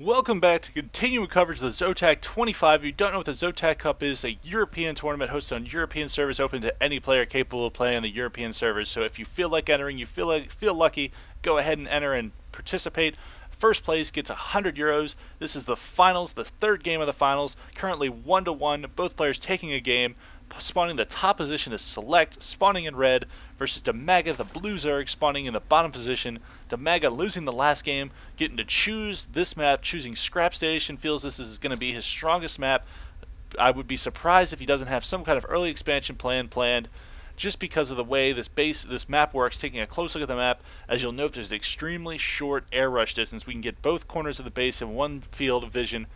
Welcome back to continuing coverage of the Zotac 25. If you don't know what the Zotac Cup is, a European tournament hosted on European servers open to any player capable of playing on the European servers. So if you feel like entering, you feel lucky, go ahead and enter and participate. First place gets €100. This is the finals, the third game of the finals. Currently 1-1, both players taking a game. Spawning the top position is SeleCT, spawning in red, versus mTwDIMAGA, the blue Zerg, spawning in the bottom position. mTwDIMAGA losing the last game, getting to choose this map, choosing Scrap Station, feels this is going to be his strongest map. I would be surprised if he doesn't have some kind of early expansion plan planned, just because of the way this map works. Taking a close look at the map, as you'll note, there's an extremely short air rush distance. We can get both corners of the base in one field of vision.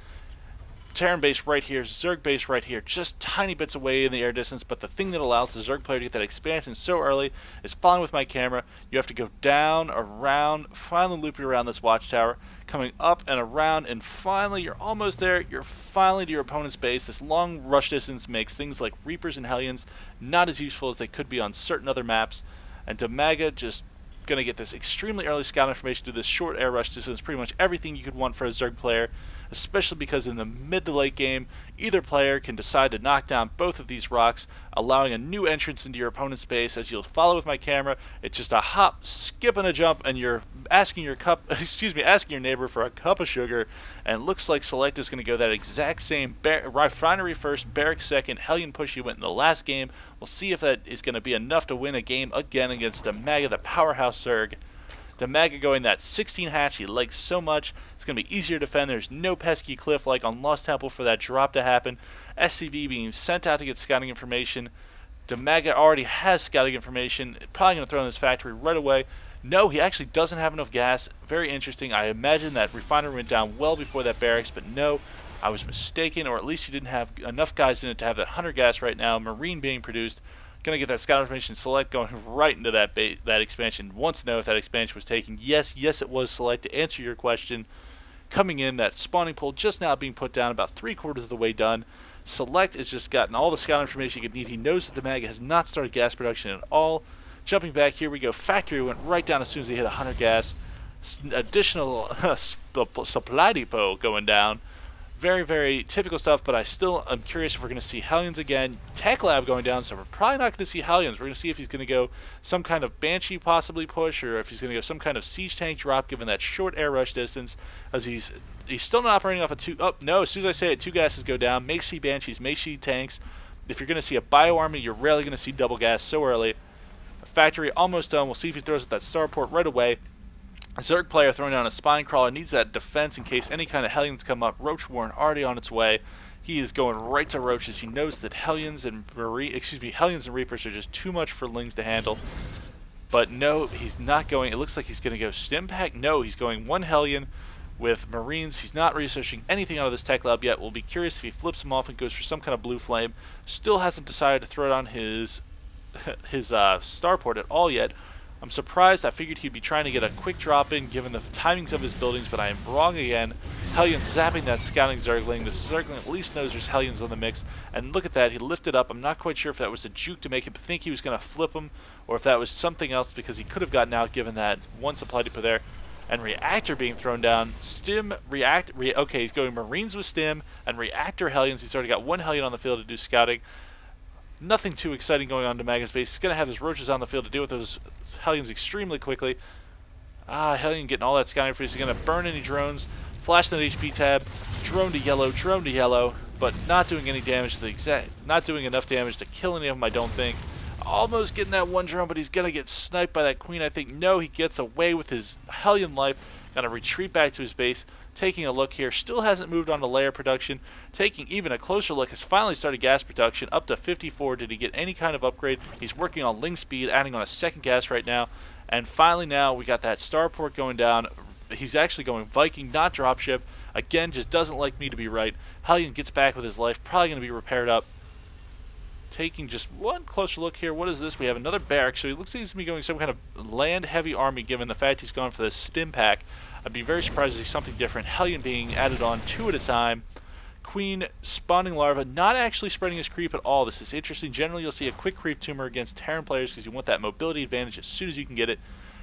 Terran base right here, Zerg base right here, just tiny bits away in the air distance, but the thing that allows the Zerg player to get that expansion so early is following with my camera. You have to go down, around, finally looping around this watchtower, coming up and around, and finally you're almost there. You're finally to your opponent's base. This long rush distance makes things like Reapers and Hellions not as useful as they could be on certain other maps, and mTwDIMAGA just going to get this extremely early scout information through this short air rush distance, pretty much everything you could want for a Zerg player, especially because in the mid to late game, either player can decide to knock down both of these rocks, allowing a new entrance into your opponent's base. As you'll follow with my camera, it's just a hop, skip, and a jump, and you're asking your asking your neighbor for a cup of sugar. And it looks like SeleCT is going to go that exact same refinery first, barracks second, Hellion push he went in the last game. We'll see if that is going to be enough to win a game again against mTwDIMAGA, the powerhouse Zerg. mTwDIMAGA going that 16 hatch he likes so much. It's going to be easier to defend. There's no pesky cliff like on Lost Temple for that drop to happen. SCV being sent out to get scouting information. mTwDIMAGA already has scouting information. Probably going to throw in this factory right away. No, he actually doesn't have enough gas. Very interesting. I imagine that refinery went down well before that barracks, but no, I was mistaken, or at least he didn't have enough guys in it to have that 100 gas right now. Marine being produced. Going to get that scout information. SeleCT going right into that expansion. Wants to know if that expansion was taken. Yes, it was SeleCT. To answer your question, coming in, that spawning pole just now being put down, about 3/4 of the way done. SeleCT has just gotten all the scout information he could need. He knows that mTwDIMAGA has not started gas production at all. Jumping back, here we go. Factory went right down as soon as he hit 100 gas. Additional supply depot going down. Very, very typical stuff, but I still am curious if we're going to see Hellions again. Tech Lab going down, so we're probably not going to see Hellions. We're going to see if he's going to go some kind of Banshee possibly push, or if he's going to go some kind of Siege Tank drop, given that short air rush distance, as he's still not operating off of two. Oh, no, as soon as I say it, 2 gases go down. May see Banshees, may see tanks. If you're going to see a Bio Army, you're rarely going to see double gas so early. Factory almost done. We'll see if he throws up that starport right away. Zerg player throwing down a spine crawler, needs that defense in case any kind of Hellions come up. Roach Warren already on its way. He is going right to Roaches. He knows that Hellions and Reapers are just too much for Lings to handle. But no, he's not going. It looks like he's going to go Stim Pack. No, he's going 1 Hellion with Marines. He's not researching anything out of this tech lab yet. We'll be curious if he flips them off and goes for some kind of blue flame. Still hasn't decided to throw it on his starport at all yet. I'm surprised. I figured he'd be trying to get a quick drop in given the timings of his buildings, but I am wrong again. Hellion zapping that scouting Zergling. The Zergling at least knows there's Hellions on the mix. And look at that. He lifted up. I'm not quite sure if that was a juke to make him think he was going to flip him, or if that was something else, because he could have gotten out given that one supply depot there. And Reactor being thrown down. Stim, okay, he's going Marines with Stim, and Reactor Hellions. He's already got 1 Hellion on the field to do scouting. Nothing too exciting going on to mTwDIMAGA's base. He's going to have his Roaches on the field to deal with those Hellions extremely quickly. Hellion getting all that scouting for you. He's going to burn any drones, flash that HP tab, drone to yellow, but not doing any damage to not doing enough damage to kill any of them, I don't think. Almost getting that 1 drone, but he's going to get sniped by that Queen, I think. No, he gets away with his Hellion life. Going to retreat back to his base. Taking a look here, still hasn't moved on to layer production. Taking even a closer look, has finally started gas production up to 54. Did he get any kind of upgrade? He's working on Ling speed, adding on a 2nd gas right now. And finally now we got that starport going down. He's actually going Viking, not dropship. Again, just doesn't like me to be right. Hellion gets back with his life, probably going to be repaired up. Taking just one closer look here. What is this? We have another barrack. So he looks like he's going to be going some kind of land-heavy army, given the fact he's gone for this Stim Pack. I'd be very surprised to see something different. Hellion being added on 2 at a time. Queen spawning larva, not actually spreading his creep at all. This is interesting. Generally, you'll see a quick creep tumor against Terran players because you want that mobility advantage as soon as you can get it.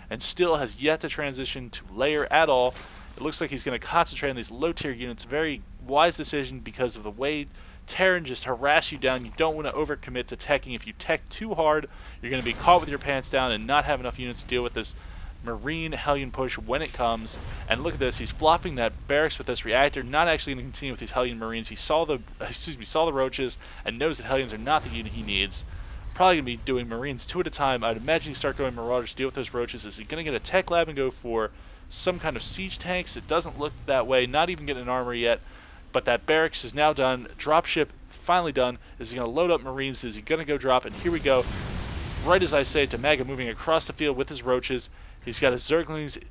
And still has yet to transition to layer at all. It looks like he's going to concentrate on these low-tier units. Very wise decision because of the way Terran just harass you down. You don't want to overcommit to teching. If you tech too hard, you're going to be caught with your pants down and not have enough units to deal with this Marine Hellion push when it comes. And look at this, he's flopping that barracks with this reactor, not actually going to continue with these Hellion Marines. He saw the roaches and knows that Hellions are not the unit he needs. Probably going to be doing Marines 2 at a time. I'd imagine he start going Marauders to deal with those roaches. Is he going to get a tech lab and go for some kind of siege tanks? It doesn't look that way, not even getting an armory yet. But that barracks is now done. Dropship finally done. Is he going to load up Marines? Is he going to go drop? And here we go. Right as I say, DIMAGA moving across the field with his roaches. He's got his Zerglings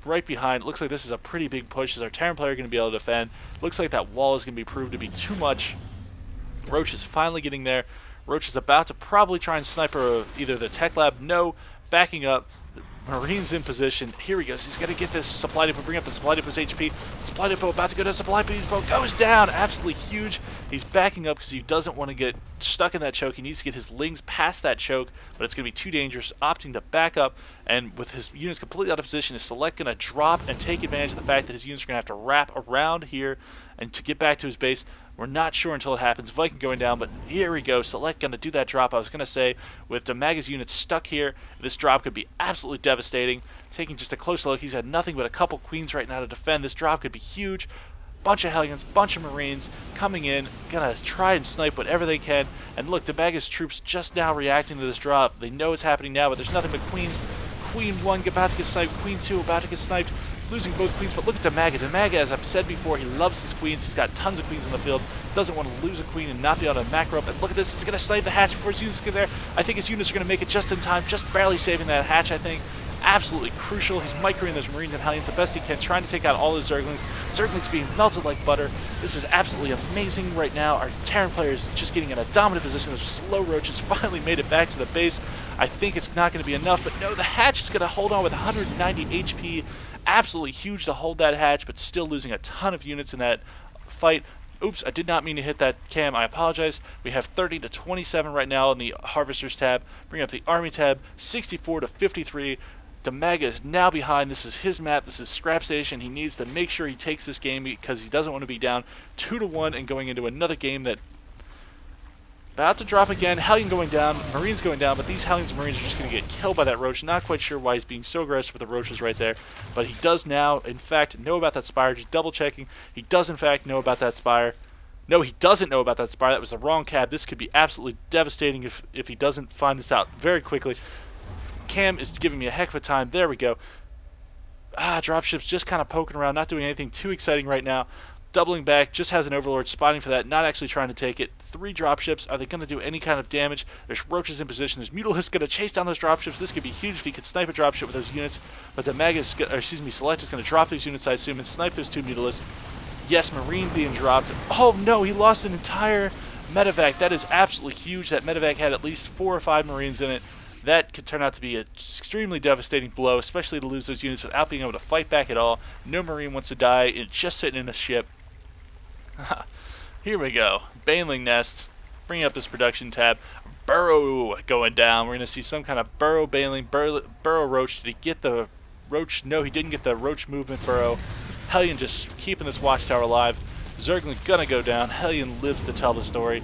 right behind. Looks like this is a pretty big push. Is our Terran player going to be able to defend? Looks like that wall is going to be proved to be too much. Roach is finally getting there. Roach is about to probably try and sniper either the tech lab. No, backing up. Marines in position. Here he goes. He's going to get this supply depot. Bring up the supply depot's HP. Supply depot about to go to supply depot. Goes down. Absolutely huge. He's backing up because he doesn't want to get stuck in that choke. He needs to get his Lings past that choke, but it's going to be too dangerous. Opting to back up, and with his units completely out of position, is SeleCT going to drop and take advantage of the fact that his units are going to have to wrap around here and to get back to his base. We're not sure until it happens. Viking going down, but here we go. SeleCT going to do that drop. I was going to say, with DIMAGA's units stuck here, this drop could be absolutely devastating. Taking just a close look, he's had nothing but a couple Queens right now to defend. This drop could be huge. Bunch of Hellions, bunch of Marines coming in, gonna try and snipe whatever they can. And look, DIMAGA's troops just now reacting to this drop. They know it's happening now, but there's nothing but Queens. Queen 1 about to get sniped, Queen 2 about to get sniped, losing both Queens. But look at DIMAGA. DIMAGA, as I've said before, he loves his Queens. He's got tons of Queens on the field. Doesn't want to lose a Queen and not be able to macro up. And look at this, he's gonna snipe the hatch before his units get there. I think his units are gonna make it just in time, just barely saving that hatch, I think. Absolutely crucial. He's microing those Marines and Hellions the best he can, trying to take out all his Zerglings. Zerglings being melted like butter. This is absolutely amazing right now. Our Terran player is just getting in a dominant position. Those slow roaches finally made it back to the base. I think it's not going to be enough, but no, the hatch is going to hold on with 190 HP. Absolutely huge to hold that hatch, but still losing a ton of units in that fight. Oops, I did not mean to hit that cam. I apologize. We have 30 to 27 right now in the Harvesters tab. Bring up the Army tab, 64 to 53. DIMAGA is now behind. This is his map. This is Scrap Station. He needs to make sure he takes this game because he doesn't want to be down 2-1 and going into another game that about to drop again. Hellion going down, Marines going down, but these Hellions and Marines are just going to get killed by that Roach. Not quite sure why he's being so aggressive with the Roaches right there, but he does now, in fact, know about that Spire. Just double checking. He does, in fact, know about that Spire. No, he doesn't know about that Spire. That was the wrong cab. This could be absolutely devastating if he doesn't find this out very quickly. Cam is giving me a heck of a time. There we go. Dropship's just kind of poking around, not doing anything too exciting right now. Doubling back, just has an Overlord spotting for that, not actually trying to take it. 3 dropships. Are they going to do any kind of damage? There's Roaches in position. There's Mutalisks going to chase down those dropships. This could be huge if he could snipe a dropship with those units. But SeleCT is going to drop these units, I assume, and snipe those 2 Mutalisks. Yes, Marine being dropped. Oh no, he lost an entire medevac. That is absolutely huge. That medevac had at least 4 or 5 Marines in it. That could turn out to be an extremely devastating blow, especially to lose those units without being able to fight back at all. No Marine wants to die. It's just sitting in a ship. Here we go. Baneling Nest. Bringing up this production tab. Burrow going down. We're going to see some kind of Burrow Baneling. Burrow Roach. Did he get the Roach? No, he didn't get the Roach movement Burrow. Hellion just keeping this watchtower alive. Zergling gonna go down. Hellion lives to tell the story.